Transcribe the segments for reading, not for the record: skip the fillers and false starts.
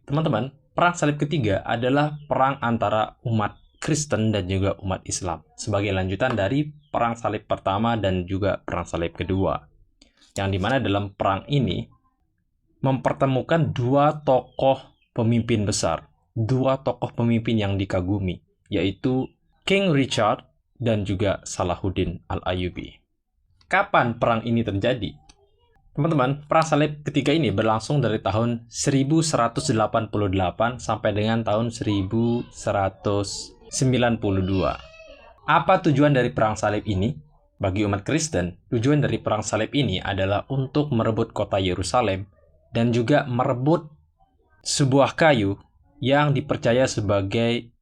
Teman-teman, perang salib ketiga adalah perang antara umat Kristen dan juga umat Islam sebagai lanjutan dari perang salib pertama dan juga perang salib kedua. Yang dimana dalam perang ini mempertemukan dua tokoh pemimpin besar, dua tokoh pemimpin yang dikagumi, yaitu King Richard dan juga Salahuddin Al-Ayyubi. Kapan perang ini terjadi? Teman-teman, perang salib ketiga ini berlangsung dari tahun 1188 sampai dengan tahun 1192. Apa tujuan dari perang salib ini? Bagi umat Kristen, tujuan dari perang salib ini adalah untuk merebut kota Yerusalem dan juga merebut sebuah kayu yang dipercaya sebagai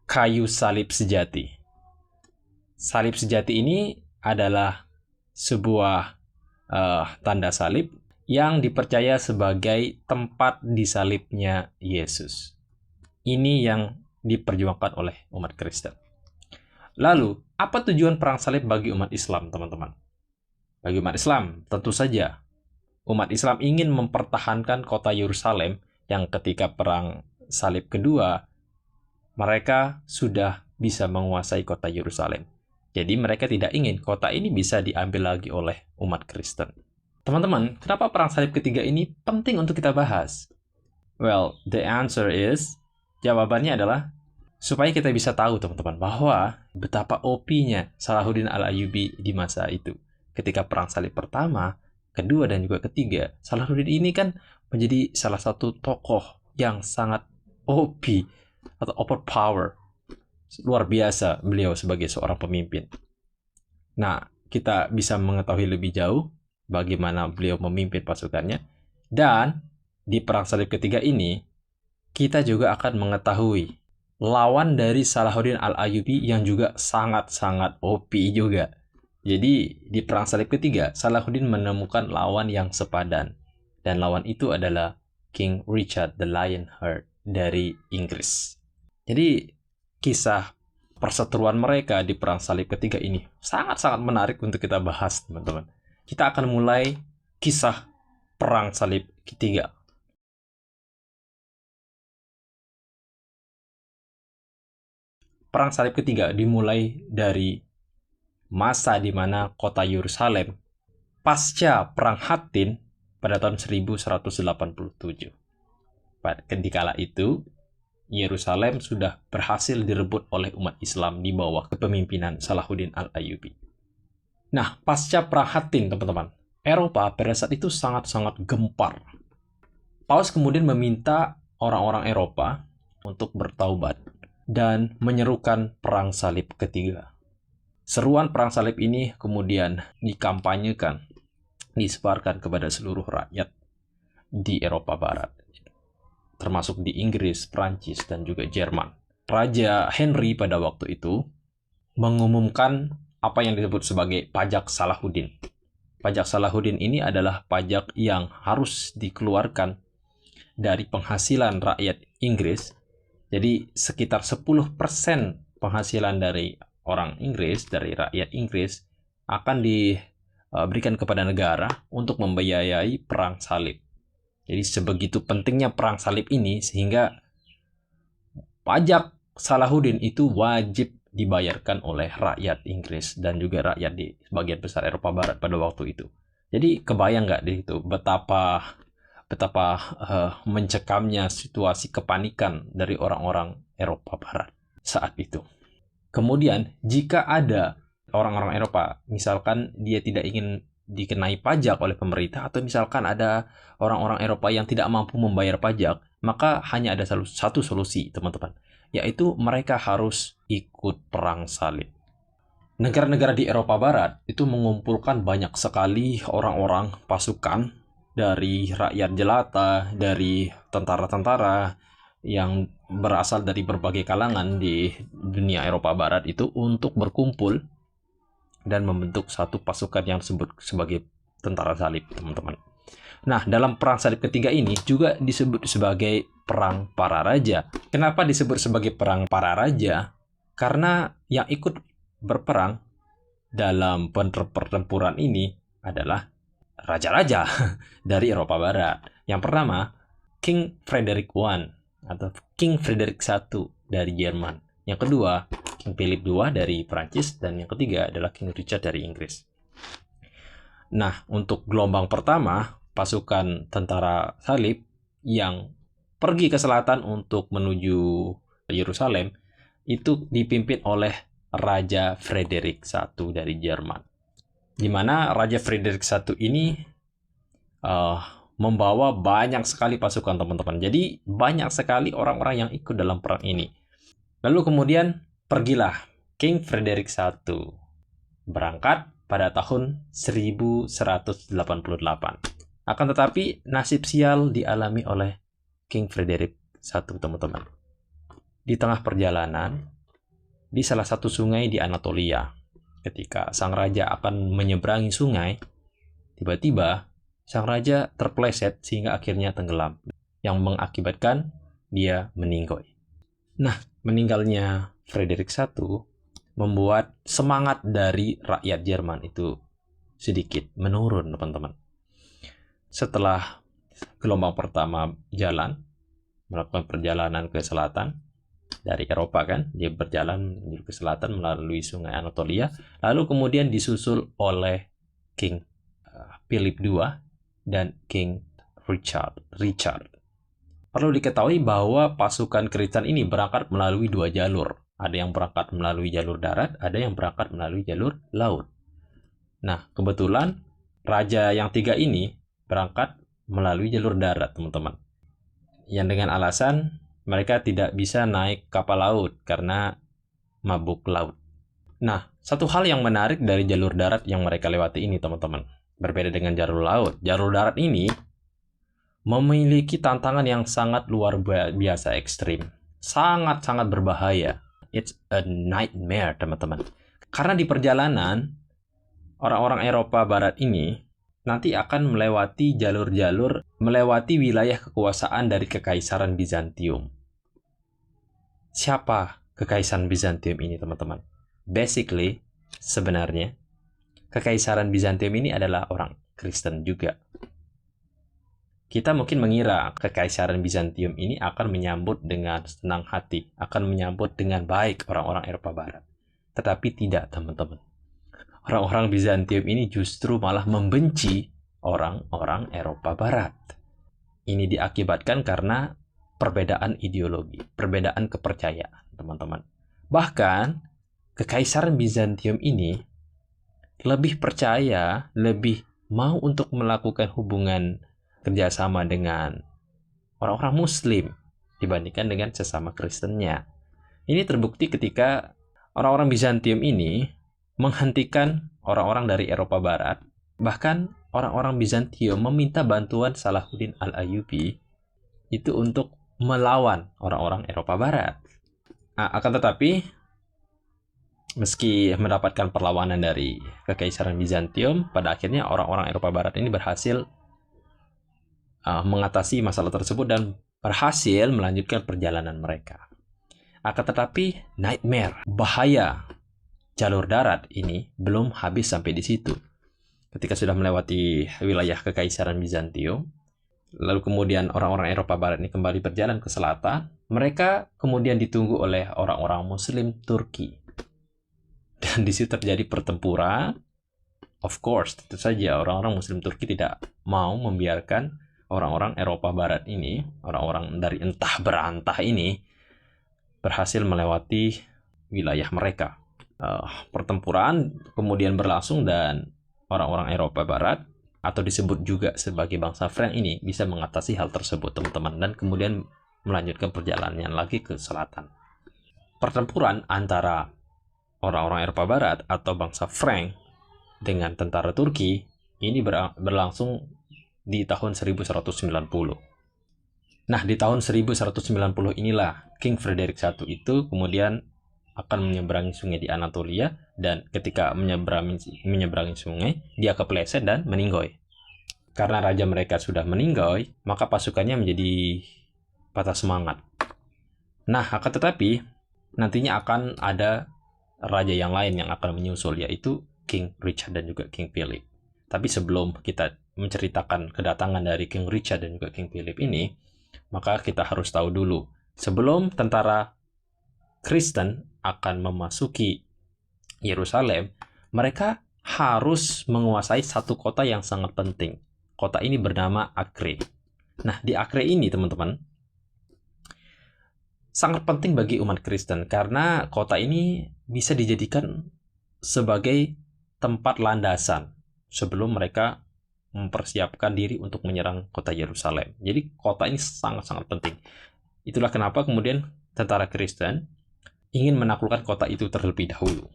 kayu salib sejati. Salib sejati ini adalah sebuah tanda salib yang dipercaya sebagai tempat disalibnya Yesus. Ini yang diperjuangkan oleh umat Kristen. Lalu, apa tujuan perang salib bagi umat Islam, teman-teman? Bagi umat Islam, tentu saja umat Islam ingin mempertahankan kota Yerusalem yang ketika perang salib kedua mereka sudah bisa menguasai kota Yerusalem. Jadi mereka tidak ingin kota ini bisa diambil lagi oleh umat Kristen. Teman-teman, kenapa perang salib ketiga ini penting untuk kita bahas? Well, the answer is, jawabannya adalah supaya kita bisa tahu, teman-teman, bahwa betapa OP-nya Salahuddin Al-Ayyubi di masa itu. Ketika perang salib pertama, kedua, dan juga ketiga, Salahuddin ini kan menjadi salah satu tokoh yang sangat OP atau overpower. Luar biasa beliau sebagai seorang pemimpin. Nah, kita bisa mengetahui lebih jauh bagaimana beliau memimpin pasukannya. Dan di perang salib ketiga ini, kita juga akan mengetahui lawan dari Salahuddin Al-Ayyubi yang juga sangat-sangat OP juga. Jadi, di perang salib ketiga, Salahuddin menemukan lawan yang sepadan. Dan lawan itu adalah King Richard the Lionheart dari Inggris. Jadi, kisah perseteruan mereka di perang salib ketiga ini sangat-sangat menarik untuk kita bahas, teman-teman. Kita akan mulai kisah perang salib ketiga. Perang salib ketiga dimulai dari masa di mana kota Yerusalem pasca perang Hattin pada tahun 1187. Di kala itu, Yerusalem sudah berhasil direbut oleh umat Islam di bawah kepemimpinan Salahuddin Al-Ayyubi. Nah, pasca perang Hattin, teman-teman, Eropa pada saat itu sangat-sangat gempar. Paus kemudian meminta orang-orang Eropa untuk bertaubat dan menyerukan perang salib ketiga. Seruan perang salib ini kemudian dikampanyekan, disebarkan kepada seluruh rakyat di Eropa Barat, termasuk di Inggris, Prancis, dan juga Jerman. Raja Henry pada waktu itu mengumumkan apa yang disebut sebagai pajak Salahuddin. Pajak Salahuddin ini adalah pajak yang harus dikeluarkan dari penghasilan rakyat Inggris. Jadi sekitar 10% penghasilan dari orang Inggris, dari rakyat Inggris, akan diberikan kepada negara untuk membiayai perang salib. Jadi sebegitu pentingnya perang salib ini sehingga pajak Salahuddin itu wajib dibayarkan oleh rakyat Inggris dan juga rakyat di sebagian besar Eropa Barat pada waktu itu. Jadi kebayang nggak di itu betapa mencekamnya situasi kepanikan dari orang-orang Eropa Barat saat itu. Kemudian jika ada orang-orang Eropa, misalkan dia tidak ingin dikenai pajak oleh pemerintah, atau misalkan ada orang-orang Eropa yang tidak mampu membayar pajak, maka hanya ada satu solusi, teman-teman, yaitu mereka harus ikut perang salib. Negara-negara di Eropa Barat itu mengumpulkan banyak sekali orang-orang pasukan dari rakyat jelata, dari tentara-tentara yang berasal dari berbagai kalangan di dunia Eropa Barat itu untuk berkumpul dan membentuk satu pasukan yang disebut sebagai tentara salib, teman-teman. Nah, dalam perang salib ketiga ini juga disebut sebagai perang para raja. Kenapa disebut sebagai perang para raja? Karena yang ikut berperang dalam pertempuran ini adalah raja-raja dari Eropa Barat. Yang pertama, King Frederick I atau King Frederick I dari Jerman. Yang kedua, King Philip II dari Prancis, dan yang ketiga adalah King Richard dari Inggris. Nah, untuk gelombang pertama, pasukan tentara salib yang pergi ke selatan untuk menuju Yerusalem itu dipimpin oleh Raja Frederick I dari Jerman. Di mana Raja Frederick I ini membawa banyak sekali pasukan, teman-teman. Jadi banyak sekali orang-orang yang ikut dalam perang ini. Lalu kemudian pergilah King Frederick I berangkat pada tahun 1188. Akan tetapi nasib sial dialami oleh King Frederick I, teman-teman. Di tengah perjalanan, di salah satu sungai di Anatolia, ketika sang raja akan menyeberangi sungai, tiba-tiba sang raja terpeleset sehingga akhirnya tenggelam, yang mengakibatkan dia meninggoy. Nah, meninggalnya Frederick I membuat semangat dari rakyat Jerman itu sedikit menurun, teman-teman. Setelah gelombang pertama melakukan perjalanan ke selatan dari Eropa, kan, dia berjalan menuju ke selatan melalui sungai Anatolia, lalu kemudian disusul oleh King Philip II dan King Richard. Perlu diketahui bahwa pasukan Kristen ini berangkat melalui dua jalur. Ada yang berangkat melalui jalur darat, ada yang berangkat melalui jalur laut. Nah, kebetulan raja yang tiga ini berangkat melalui jalur darat, teman-teman. Yang dengan alasan mereka tidak bisa naik kapal laut karena mabuk laut. Nah, satu hal yang menarik dari jalur darat yang mereka lewati ini, teman-teman, berbeda dengan jalur laut. Jalur darat ini memiliki tantangan yang sangat luar biasa ekstrim. Sangat-sangat berbahaya. It's a nightmare, teman-teman. Karena di perjalanan, orang-orang Eropa Barat ini nanti akan melewati jalur-jalur, melewati wilayah kekuasaan dari Kekaisaran Bizantium. Siapa Kekaisaran Bizantium ini, teman-teman? Basically, sebenarnya, Kekaisaran Bizantium ini adalah orang Kristen juga. Kita mungkin mengira Kekaisaran Bizantium ini akan menyambut dengan senang hati, akan menyambut dengan baik orang-orang Eropa Barat. Tetapi tidak, teman-teman. Orang-orang Bizantium ini justru malah membenci orang-orang Eropa Barat. Ini diakibatkan karena perbedaan ideologi, perbedaan kepercayaan, teman-teman. Bahkan, Kekaisaran Bizantium ini lebih percaya, lebih mau untuk melakukan hubungan kerjasama dengan orang-orang Muslim dibandingkan dengan sesama Kristennya. Ini terbukti ketika orang-orang Bizantium ini menghentikan orang-orang dari Eropa Barat. Bahkan orang-orang Bizantium meminta bantuan Salahuddin Al-Ayyubi itu untuk melawan orang-orang Eropa Barat. Akan tetapi, meski mendapatkan perlawanan dari Kekaisaran Bizantium, pada akhirnya orang-orang Eropa Barat ini berhasil mengatasi masalah tersebut dan berhasil melanjutkan perjalanan mereka. Akan tetapi, nightmare, bahaya jalur darat ini belum habis sampai di situ. Ketika sudah melewati wilayah Kekaisaran Bizantium, lalu kemudian orang-orang Eropa Barat ini kembali berjalan ke selatan, mereka kemudian ditunggu oleh orang-orang Muslim Turki. Dan di situ terjadi pertempuran. Of course, tentu saja orang-orang Muslim Turki tidak mau membiarkan orang-orang Eropa Barat ini, orang-orang dari entah berantah ini, berhasil melewati wilayah mereka. Pertempuran kemudian berlangsung dan orang-orang Eropa Barat, atau disebut juga sebagai bangsa Frank ini, bisa mengatasi hal tersebut, teman-teman, dan kemudian melanjutkan perjalanannya lagi ke selatan. Pertempuran antara orang-orang Eropa Barat atau bangsa Frank dengan tentara Turki ini berlangsung di tahun 1190. Nah, di tahun 1190 inilah King Frederick I itu kemudian akan menyeberangi sungai di Anatolia, dan ketika menyeberangi sungai, dia kepleset dan meninggoy. Karena raja mereka sudah meninggoy, maka pasukannya menjadi patah semangat. Nah, akan tetapi nantinya akan ada raja yang lain yang akan menyusul, yaitu King Richard dan juga King Philip. Tapi sebelum kita menceritakan kedatangan dari King Richard dan juga King Philip ini, Maka kita harus tahu dulu, sebelum tentara Kristen akan memasuki Yerusalem, mereka harus menguasai satu kota yang sangat penting. Kota ini bernama Acre. Nah, di Acre ini, teman-teman, sangat penting bagi umat Kristen karena kota ini bisa dijadikan sebagai tempat landasan sebelum mereka mempersiapkan diri untuk menyerang kota Yerusalem. Jadi kota ini sangat-sangat penting. Itulah kenapa kemudian tentara Kristen ingin menaklukkan kota itu terlebih dahulu.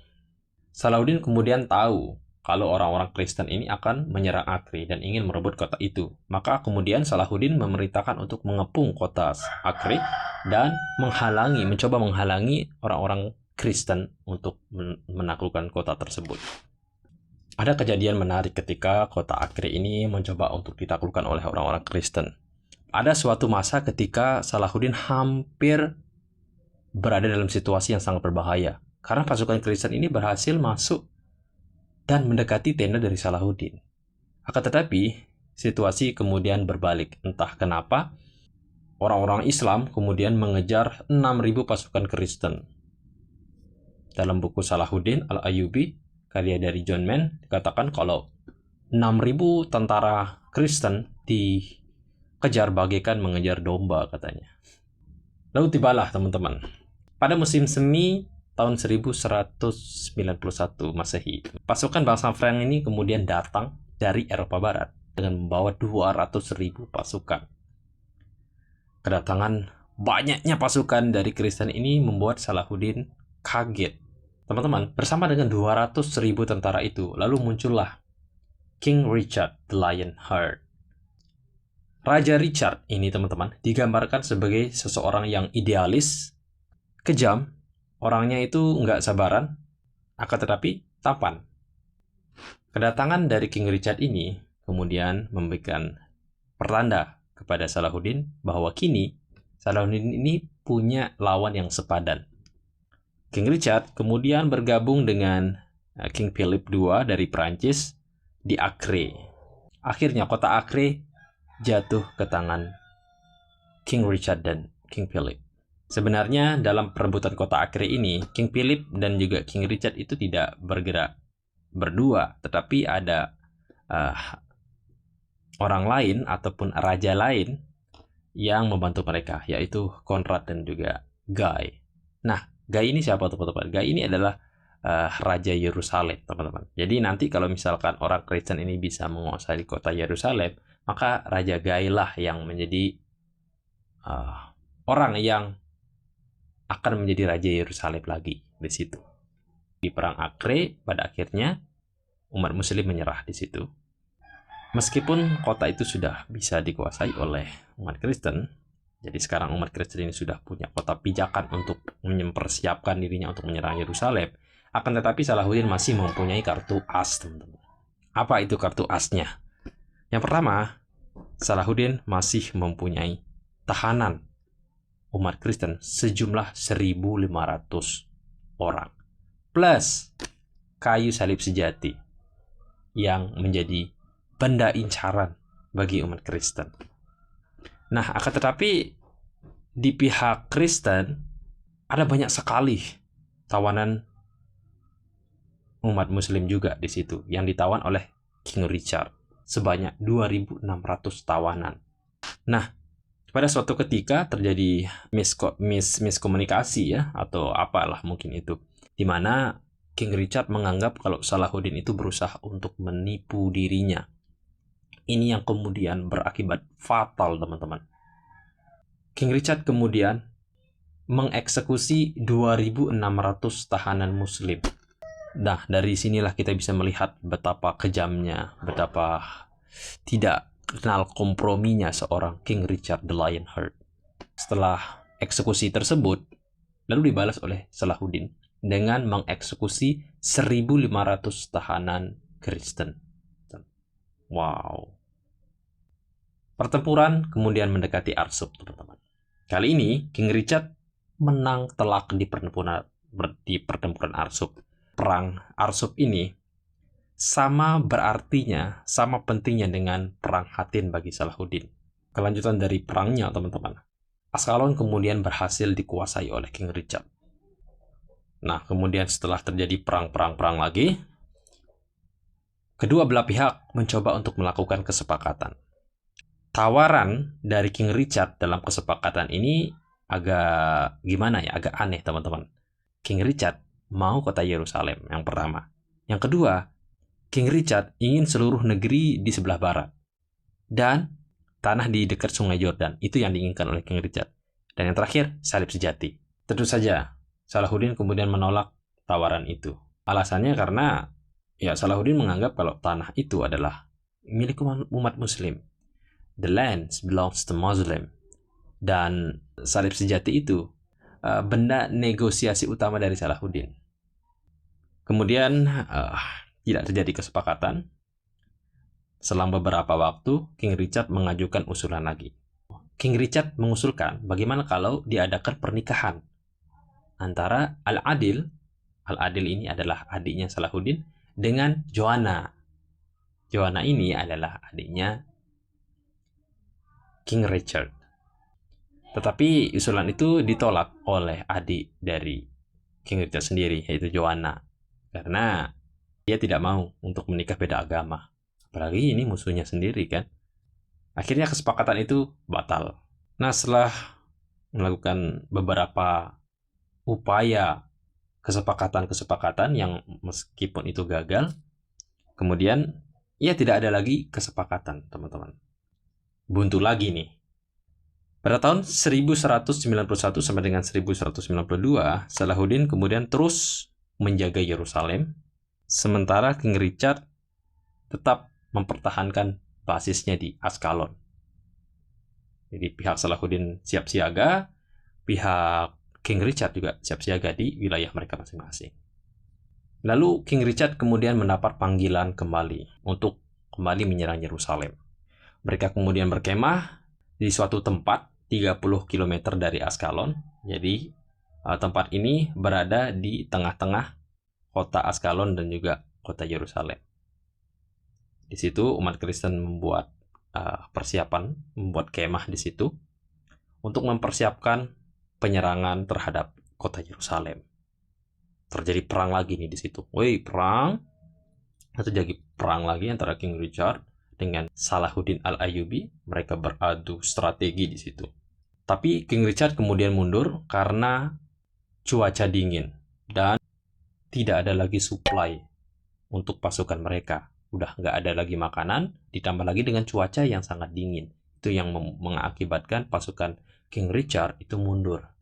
Salahuddin kemudian tahu kalau orang-orang Kristen ini akan menyerang Acre dan ingin merebut kota itu. Maka kemudian Salahuddin memerintahkan untuk mengepung kota Acre dan mencoba menghalangi orang-orang Kristen untuk menaklukkan kota tersebut. Ada kejadian menarik ketika kota Acre ini mencoba untuk ditaklukkan oleh orang-orang Kristen. Ada suatu masa ketika Salahuddin hampir berada dalam situasi yang sangat berbahaya. Karena pasukan Kristen ini berhasil masuk dan mendekati tenda dari Salahuddin. Akan tetapi, situasi kemudian berbalik. Entah kenapa, orang-orang Islam kemudian mengejar 6.000 pasukan Kristen. Dalam buku Salahuddin Al-Ayyubi, karya dari John Mann, dikatakan kalau 6.000 tentara Kristen dikejar bagaikan mengejar domba, katanya. Lalu tibalah, teman-teman, pada musim semi tahun 1191 Masehi, pasukan bangsa Frank ini kemudian datang dari Eropa Barat dengan membawa 200.000 pasukan. Kedatangan banyaknya pasukan dari Kristen ini membuat Salahuddin kaget. Teman-teman, bersama dengan 200.000 tentara itu, lalu muncullah King Richard the Lionheart. Raja Richard ini, teman-teman, digambarkan sebagai seseorang yang idealis, kejam, orangnya itu nggak sabaran, akan tetapi tampan. Kedatangan dari King Richard ini kemudian memberikan pertanda kepada Salahuddin bahwa kini Salahuddin ini punya lawan yang sepadan. King Richard kemudian bergabung dengan King Philip II dari Prancis di Acre. Akhirnya kota Acre jatuh ke tangan King Richard dan King Philip. Sebenarnya dalam perebutan kota Acre ini, King Philip dan juga King Richard itu tidak bergerak berdua, tetapi ada orang lain ataupun raja lain yang membantu mereka, yaitu Conrad dan juga Guy. Nah, Guy ini siapa, teman-teman? Guy ini adalah Raja Yerusalem, teman-teman. Jadi nanti kalau misalkan orang Kristen ini bisa menguasai kota Yerusalem, maka Raja Guy lah yang menjadi orang yang akan menjadi Raja Yerusalem lagi di situ. Di perang Acre, pada akhirnya umat Muslim menyerah di situ. Meskipun kota itu sudah bisa dikuasai oleh umat Kristen, jadi sekarang umat Kristen ini sudah punya kota pijakan untuk mempersiapkan dirinya untuk menyerang Yerusalem. Akan tetapi Salahuddin masih mempunyai kartu as, teman-teman. Apa itu kartu asnya? Yang pertama, Salahuddin masih mempunyai tahanan umat Kristen sejumlah 1.500 orang. Plus kayu salib sejati yang menjadi benda incaran bagi umat Kristen. Nah, akan tetapi di pihak Kristen ada banyak sekali tawanan umat Muslim juga di situ yang ditawan oleh King Richard sebanyak 2.600 tawanan. Nah, pada suatu ketika terjadi miskomunikasi ya, atau apalah mungkin itu, di mana King Richard menganggap kalau Salahuddin itu berusaha untuk menipu dirinya. Ini yang kemudian berakibat fatal, teman-teman. King Richard kemudian mengeksekusi 2.600 tahanan Muslim. Nah, dari sinilah kita bisa melihat betapa kejamnya, betapa tidak kenal komprominya seorang King Richard the Lionheart. Setelah eksekusi tersebut, lalu dibalas oleh Salahuddin dengan mengeksekusi 1.500 tahanan Kristen. Wow. Pertempuran kemudian mendekati Arsub, teman-teman. Kali ini King Richard menang telak di pertempuran Arsub. Perang Arsub ini sama berartinya, sama pentingnya dengan perang Hattin bagi Salahuddin. kelanjutan dari perangnya, teman-teman. Askalon kemudian berhasil dikuasai oleh King Richard. Nah, kemudian setelah terjadi perang lagi, kedua belah pihak mencoba untuk melakukan kesepakatan. Tawaran dari King Richard dalam kesepakatan ini agak gimana ya, agak aneh, teman-teman. King Richard mau kota Yerusalem yang pertama. Yang kedua, King Richard ingin seluruh negeri di sebelah barat dan tanah di dekat Sungai Yordan. Itu yang diinginkan oleh King Richard. Dan yang terakhir, salib sejati. Tentu saja, Salahuddin kemudian menolak tawaran itu. Alasannya karena ya Salahuddin menganggap kalau tanah itu adalah milik umat Muslim. The land belongs to Muslim. Dan salib sejati itu benda negosiasi utama dari Salahuddin. Kemudian tidak terjadi kesepakatan. Selang beberapa waktu, King Richard mengajukan usulan lagi. King Richard mengusulkan bagaimana kalau diadakan pernikahan antara Al-Adil ini adalah adiknya Salahuddin, dengan Joanna. Joanna ini adalah adiknya King Richard. Tetapi usulan itu ditolak oleh adik dari King Richard sendiri, yaitu Joanna. Karena dia tidak mau untuk menikah beda agama. Apalagi ini musuhnya sendiri kan. Akhirnya kesepakatan itu batal. Nah, setelah melakukan beberapa upaya kesepakatan yang meskipun itu gagal, kemudian ya tidak ada lagi kesepakatan, teman-teman. Buntu lagi nih. Pada tahun 1191 sampai dengan 1192, Salahuddin kemudian terus menjaga Yerusalem, sementara King Richard tetap mempertahankan basisnya di Askalon. Jadi pihak Salahuddin siap siaga, pihak King Richard juga siap siaga di wilayah mereka masing-masing. Lalu King Richard kemudian mendapat panggilan kembali untuk kembali menyerang Yerusalem. Mereka kemudian berkemah di suatu tempat 30 km dari Askalon. Jadi tempat ini berada di tengah-tengah kota Askalon dan juga kota Yerusalem. Di situ umat Kristen membuat persiapan, membuat kemah di situ untuk mempersiapkan penyerangan terhadap kota Yerusalem. Terjadi perang lagi nih di situ. Perang. Terjadi perang lagi antara King Richard dengan Salahuddin Al-Ayyubi. Mereka beradu strategi di situ. Tapi King Richard kemudian mundur karena cuaca dingin dan tidak ada lagi supply untuk pasukan mereka. Udah nggak ada lagi makanan, ditambah lagi dengan cuaca yang sangat dingin. Itu yang mengakibatkan pasukan King Richard itu mundur.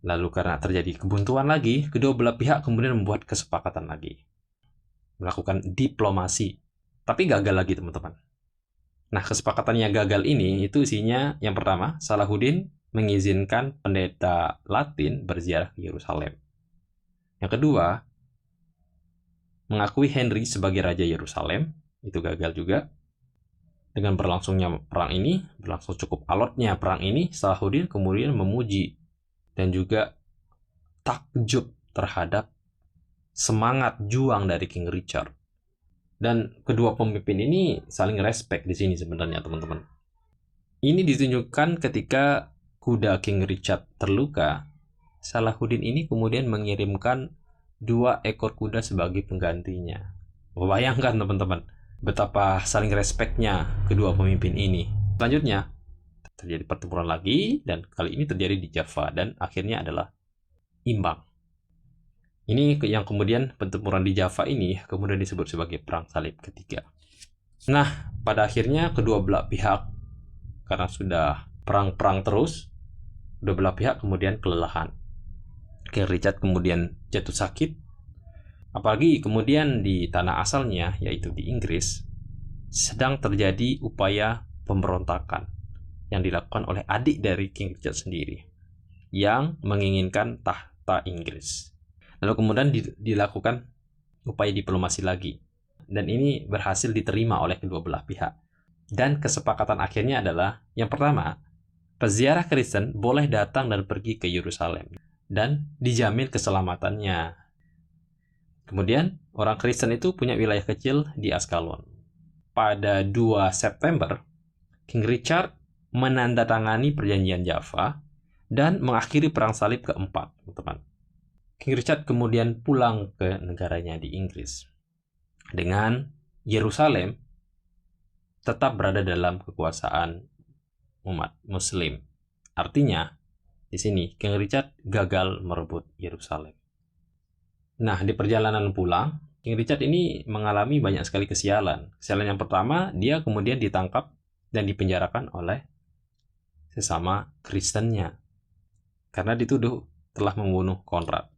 Lalu karena terjadi kebuntuan lagi, kedua belah pihak kemudian membuat kesepakatan lagi. Melakukan diplomasi. Tapi gagal lagi, teman-teman. Nah, kesepakatan yang gagal ini itu isinya yang pertama, Salahuddin mengizinkan pendeta Latin berziarah ke Yerusalem. Yang kedua, mengakui Henry sebagai Raja Yerusalem, itu gagal juga. Dengan berlangsungnya perang ini, berlangsung cukup alotnya perang ini, Salahuddin kemudian memuji dan juga takjub terhadap semangat juang dari King Richard. Dan kedua pemimpin ini saling respect di sini sebenarnya, teman-teman. Ini ditunjukkan ketika kuda King Richard terluka, Salahuddin ini kemudian mengirimkan 2 ekor kuda sebagai penggantinya. Bayangkan, teman-teman, betapa saling respectnya kedua pemimpin ini. Selanjutnya, terjadi pertempuran lagi, dan kali ini terjadi di Jaffa, dan akhirnya adalah imbang. Ini yang kemudian pertempuran di Jaffa ini kemudian disebut sebagai Perang Salib ketiga. Nah, pada akhirnya kedua belah pihak, karena sudah perang-perang terus, kedua belah pihak kemudian kelelahan. King Richard kemudian jatuh sakit. Apalagi kemudian di tanah asalnya, yaitu di Inggris, sedang terjadi upaya pemberontakan yang dilakukan oleh adik dari King Richard sendiri, yang menginginkan tahta Inggris. Lalu kemudian dilakukan upaya diplomasi lagi. Dan ini berhasil diterima oleh kedua belah pihak. Dan kesepakatan akhirnya adalah, yang pertama, peziarah Kristen boleh datang dan pergi ke Yerusalem dan dijamin keselamatannya. Kemudian, orang Kristen itu punya wilayah kecil di Askalon. Pada 2 September, King Richard menandatangani perjanjian Java dan mengakhiri perang salib keempat, teman-teman. King Richard kemudian pulang ke negaranya di Inggris dengan Yerusalem tetap berada dalam kekuasaan umat Muslim. Artinya, di sini King Richard gagal merebut Yerusalem. Nah, di perjalanan pulang, King Richard ini mengalami banyak sekali kesialan. Kesialan yang pertama, dia kemudian ditangkap dan dipenjarakan oleh sesama Kristennya karena dituduh telah membunuh Konrad.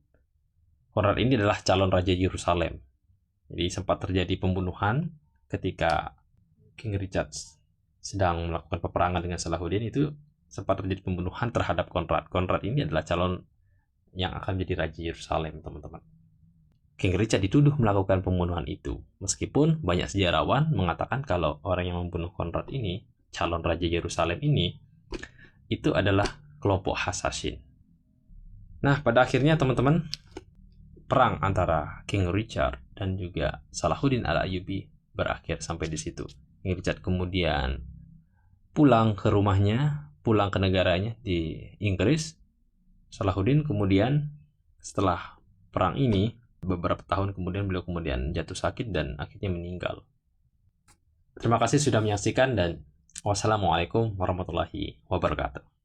Konrad ini adalah calon raja Yerusalem. Jadi sempat terjadi pembunuhan ketika King Richard sedang melakukan peperangan dengan Salahuddin, itu sempat terjadi pembunuhan terhadap Konrad. Konrad ini adalah calon yang akan menjadi raja Yerusalem, teman-teman. King Richard dituduh melakukan pembunuhan itu, meskipun banyak sejarawan mengatakan kalau orang yang membunuh Konrad ini, calon raja Yerusalem ini, itu adalah kelompok Hasasin. Nah, pada akhirnya teman-teman, perang antara King Richard dan juga Salahuddin Al-Ayyubi berakhir sampai di situ. King Richard kemudian pulang ke rumahnya, pulang ke negaranya di Inggris. Salahuddin kemudian setelah perang ini, beberapa tahun kemudian beliau kemudian jatuh sakit dan akhirnya meninggal. Terima kasih sudah menyaksikan dan wassalamualaikum warahmatullahi wabarakatuh.